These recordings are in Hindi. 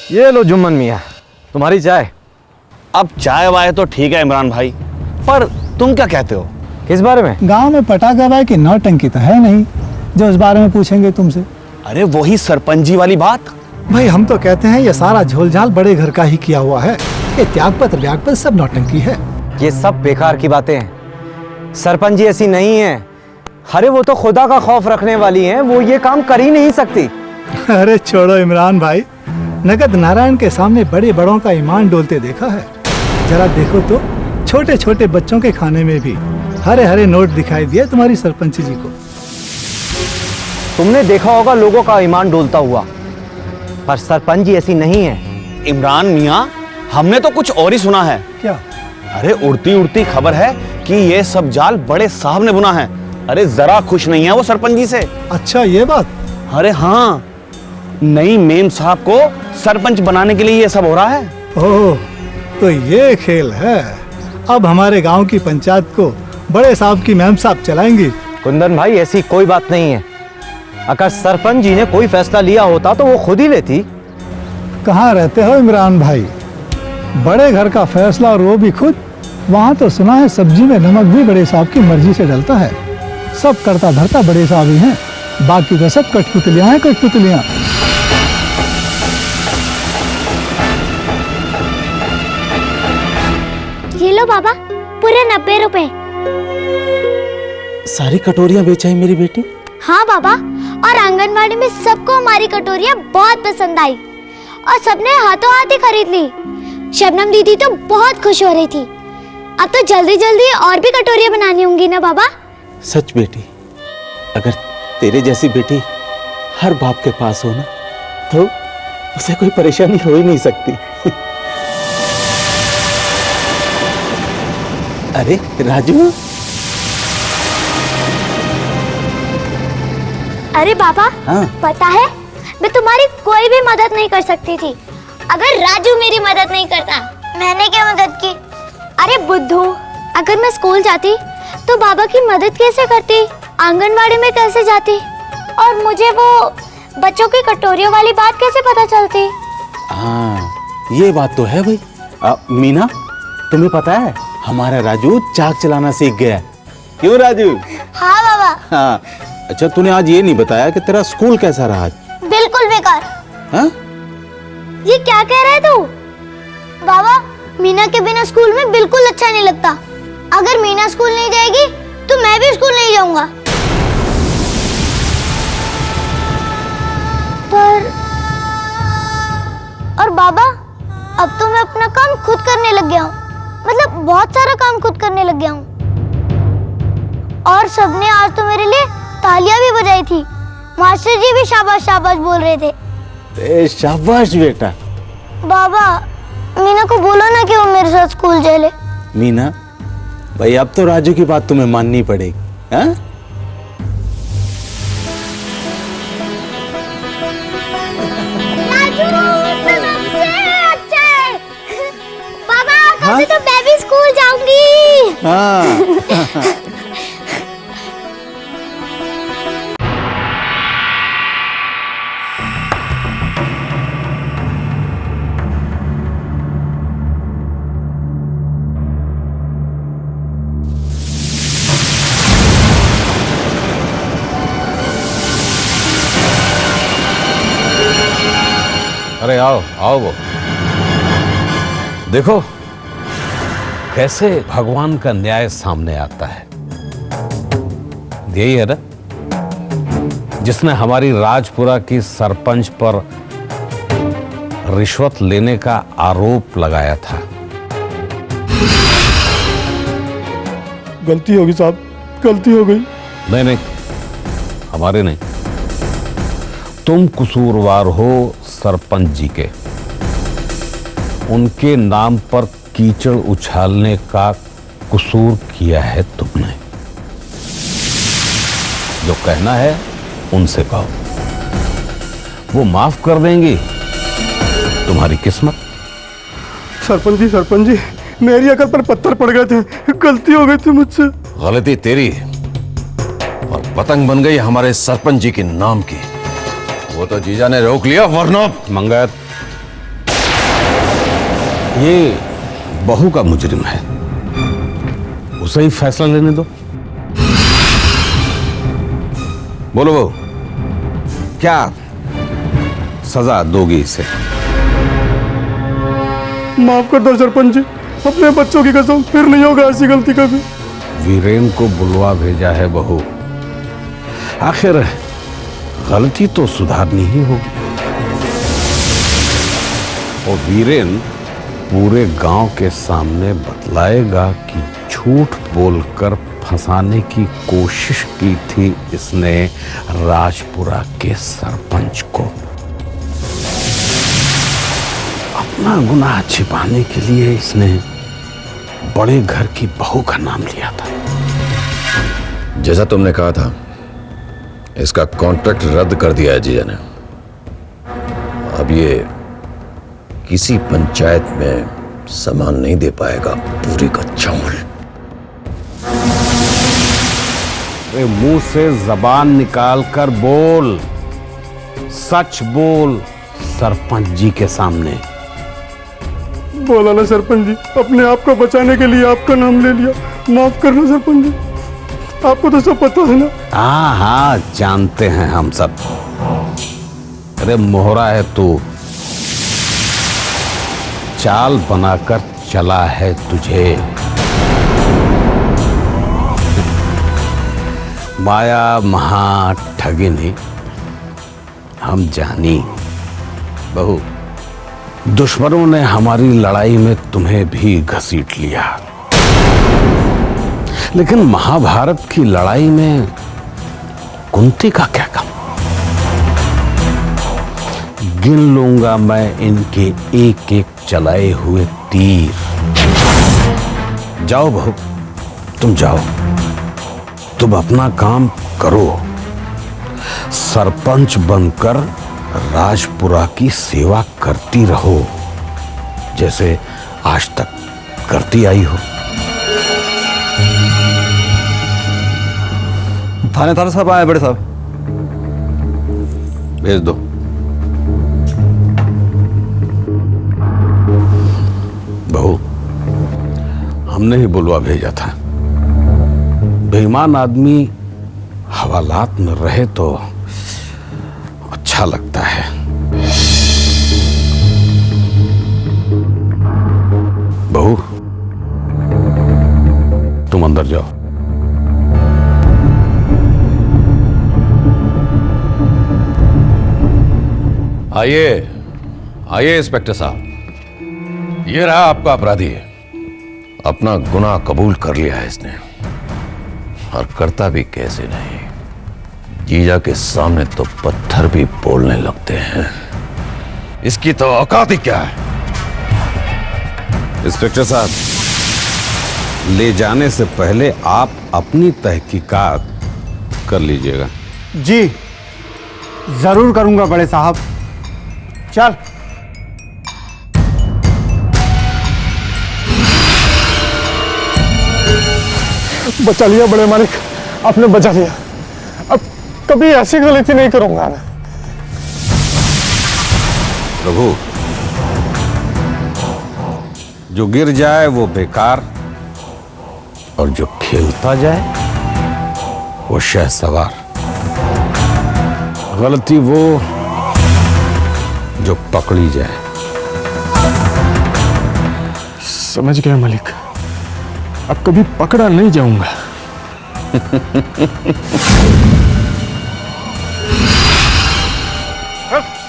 ये लो जुम्मन मियाँ, तुम्हारी चाय। अब चाय वाय तो ठीक है इमरान भाई, पर तुम क्या कहते हो? किस बारे में? गांव में पटाखा भाई की नौटंकी तो है नहीं जो इस बारे में पूछेंगे तुमसे। अरे वही सरपंच जी वाली बात। भाई हम तो कहते हैं ये सारा झोलझाल बड़े घर का ही किया हुआ है। ये त्यागपत्र व्यागपत्र सब नौटंकी है। ये सब बेकार की बातें हैं। सरपंच जी ऐसी नहीं है। अरे वो तो खुदा का खौफ रखने वाली हैं, वो ये काम कर ही नहीं सकती। अरे छोड़ो इमरान भाई, नगद नारायण के सामने बड़े बड़ों का ईमान डोलते देखा है। जरा देखो तो छोटे छोटे बच्चों के खाने में भी हरे हरे नोट दिखाई दिए तुम्हारी सरपंच जी को। तुमने देखा होगा लोगों का ईमान डोलता हुआ, पर सरपंच जी ऐसी नहीं है। इमरान मियाँ, हमने तो कुछ और ही सुना है। क्या? अरे उड़ती उड़ती खबर है कि ये सब जाल बड़े साहब ने बुना है। अरे जरा खुश नहीं है वो सरपंच जी से। अच्छा ये बात? अरे हाँ, नई मेम साहब को सरपंच बनाने के लिए ये सब हो रहा है। ओह, तो ये खेल है। अब हमारे गांव की पंचायत को बड़े साहब की मैम साहब चलाएंगी। कुंदन भाई, ऐसी कोई बात नहीं है। अगर सरपंच जी ने कोई फैसला लिया होता तो वो खुद ही लेती। कहाँ रहते हो इमरान भाई? बड़े घर का फैसला और वो भी खुद। वहाँ तो सुना है सब्जी में नमक भी बड़े साहब की मर्जी से डलता है। सब करता धरता बड़े साहब ही हैं, बाकी तो सब कठपुतलियां हैं, कठपुतलियां। ये लो बाबा, पूरे 90 रुपए। सारी कटोरियां बेचा है मेरी बेटी? हाँ बाबा, और आंगनबाड़ी में सबको हमारी कटोरियां बहुत पसंद आई और सबने हाथों हाथ ही खरीद ली। शबनम दीदी तो बहुत खुश हो रही थी। अब तो जल्दी जल्दी और भी कटोरियां बनानी होंगी ना बाबा? सच बेटी, अगर तेरे जैसी बेटी हर बाप के पास हो ना, तो उसे कोई परेशानी हो ही नहीं सकती। अरे राजू। अरे बाबा, हाँ? पता है मैं तुम्हारी कोई भी मदद नहीं कर सकती थी अगर राजू मेरी मदद नहीं करता। मैंने क्या मदद की? अरे बुद्धू, अगर मैं स्कूल जाती तो बाबा की मदद कैसे करती, आंगनवाड़ी में कैसे जाती, और मुझे वो बच्चों की कटोरियों वाली बात कैसे पता चलती? हाँ, ये बात तो है भाई। मीना, तुम्हें पता है हमारा राजू चाक चलाना सीख गया। क्यों राजू? हाँ बाबा। हाँ, अच्छा तूने आज ये नहीं बताया कि तेरा स्कूल कैसा रहा? बिल्कुल बेकार। हाँ? ये क्या कह रहे तू? बाबा, मीना के बिना स्कूल में बिल्कुल अच्छा नहीं लगता। अगर मीना स्कूल नहीं जाएगी तो मैं भी स्कूल नहीं जाऊंगा। और बाबा, अब तो मैं अपना काम खुद करने लग गया हूँ। मतलब बहुत सारा काम खुद करने लग गया हूँ। और सबने आज तो मेरे लिए तालियां भी बजाई थी। मास्टर जी भी शाबाश शाबाश बोल रहे थे। शाबाश बेटा। बाबा, मीना को बोलो ना कि वो मेरे साथ स्कूल चले। मीना, भाई अब तो राजू की बात तुम्हें माननी पड़ेगी। हाँ? राजू तो सबसे अच्छा है। बाबा, कल से तो मैं भी स्कूल जाऊंगी। हाँ। अरे आओ आओ, वो देखो कैसे भगवान का न्याय सामने आता है। यही है ना जिसने हमारी राजपुरा की सरपंच पर रिश्वत लेने का आरोप लगाया था। गलती होगी साहब, गलती हो गई। नहीं नहीं, हमारे नहीं, तुम कसूरवार हो सरपंच जी के। उनके नाम पर कीचड़ उछालने का कसूर किया है तुमने। जो कहना है उनसे कहो, वो माफ कर देंगी। तुम्हारी किस्मत। सरपंच जी, मेरी अकल पर पत्थर पड़ गए थे, गलती हो गई थी मुझसे। गलती तेरी और पतंग बन गई हमारे सरपंच जी के नाम की। वो तो जीजा ने रोक लिया, वरना। मंगत, ये बहू का मुजरिम है, उसे ही फैसला लेने दो। बोलो बहू, क्या सजा दोगी इसे? माफ कर दो सरपंच जी, अपने बच्चों की कसम फिर नहीं होगा ऐसी गलती कभी। वीरेन को बुलवा भेजा है बहू, आखिर गलती तो सुधारनी ही होगी। और वीरेन पूरे गांव के सामने बतलाएगा कि झूठ बोलकर फंसाने की कोशिश की थी इसने राजपुरा के सरपंच को। अपना गुनाह छिपाने के लिए इसने बड़े घर की बहू का नाम लिया था। जैसा तुमने कहा था, इसका कॉन्ट्रैक्ट रद्द कर दिया है जीजा ने। अब ये किसी पंचायत में सामान नहीं दे पाएगा पूरी का चावल। मुंह से जबान निकाल कर बोल, सच बोल सरपंच जी के सामने। बोला ना सरपंच जी, अपने आप को बचाने के लिए आपका नाम ले लिया, माफ करना सरपंच जी, आपको तो सब पता है ना। हाँ हाँ, जानते हैं हम सब। अरे मोहरा है तू, चाल बनाकर चला है तुझे। माया महा ठगिनी हम जानी। बहू, दुश्मनों ने हमारी लड़ाई में तुम्हें भी घसीट लिया, लेकिन महाभारत की लड़ाई में कुंती का क्या काम? गिन लूंगा मैं इनके एक एक चलाए हुए तीर। जाओ बहू, तुम जाओ, तुम अपना काम करो। सरपंच बनकर राजपुरा की सेवा करती रहो, जैसे आज तक करती आई हो। थानेदार साहब आए बड़े साहब। भेज दो। बहू, हमने ही बुलवा भेजा था। बेईमान आदमी हवालात में रहे तो अच्छा लगता है। बहू, तुम अंदर जाओ। आइए आइए इंस्पेक्टर साहब, ये रहा आपका अपराधी। अपना गुनाह कबूल कर लिया है इसने, और करता भी कैसे नहीं। जीजा के सामने तो पत्थर भी बोलने लगते हैं। इसकी तो औकात ही क्या है। इंस्पेक्टर साहब, ले जाने से पहले आप अपनी तहकीकात कर लीजिएगा। जी जरूर करूंगा बड़े साहब। चल। बचा लिया बड़े मालिक, आपने बचा लिया। अब कभी ऐसी गलती नहीं करूंगा मैं। प्रभु, जो गिर जाए वो बेकार, और जो खेलता जाए वो शहसवार। गलती वो जो पकड़ी जाए। समझ गया मालिक, अब कभी पकड़ा नहीं जाऊंगा।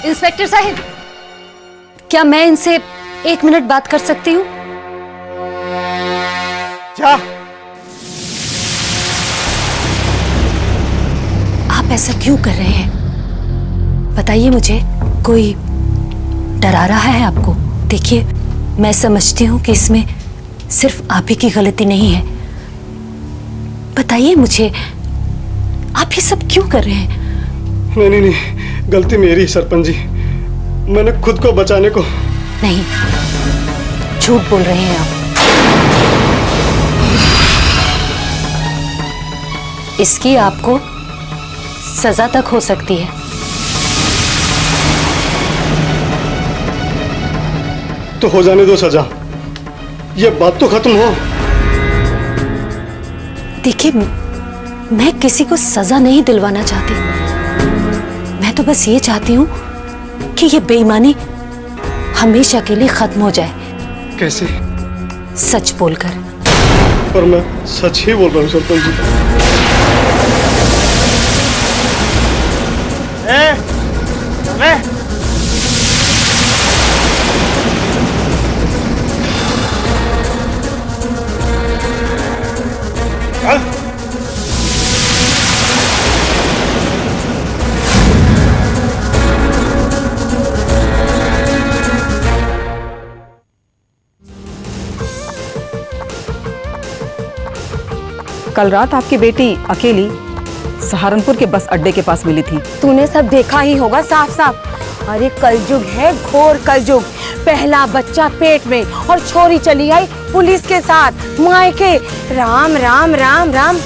इंस्पेक्टर साहब, क्या मैं इनसे 1 मिनट बात कर सकती हूँ? क्या? आप ऐसा क्यों कर रहे हैं? बताइए मुझे, कोई डरा रहा है आपको? देखिए, मैं समझती हूँ कि इसमें सिर्फ आप ही की गलती नहीं है। बताइए मुझे, आप ये सब क्यों कर रहे हैं? नहीं, गलती मेरी सरपंच जी, मैंने खुद को बचाने को। नहीं, झूठ बोल रहे हैं आप। इसकी आपको सजा तक हो सकती है। तो हो जाने दो सजा। ये बात तो खत्म हो। देखिए, मैं किसी को सजा नहीं दिलवाना चाहती। मैं तो बस ये चाहती हूँ कि ये बेईमानी हमेशा के लिए खत्म हो जाए। कैसे? सच बोलकर। पर मैं सच ही बोल रहा हूँ सरपंच जी। कल रात आपकी बेटी अकेली सहारनपुर के बस अड्डे के पास मिली थी। तूने सब देखा ही होगा साफ साफ। अरे कलयुग है, घोर कलयुग। पहला बच्चा पेट में और छोरी चली आई पुलिस के साथ मायके। राम राम राम राम।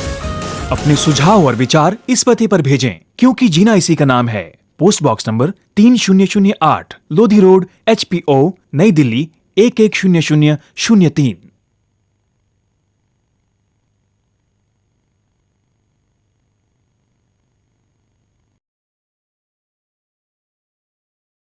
अपने सुझाव और विचार इस पते पर भेजें, क्योंकि जीना इसी का नाम है। Post box number 3008, Lodhi road, HPO, नई दिल्ली 110003।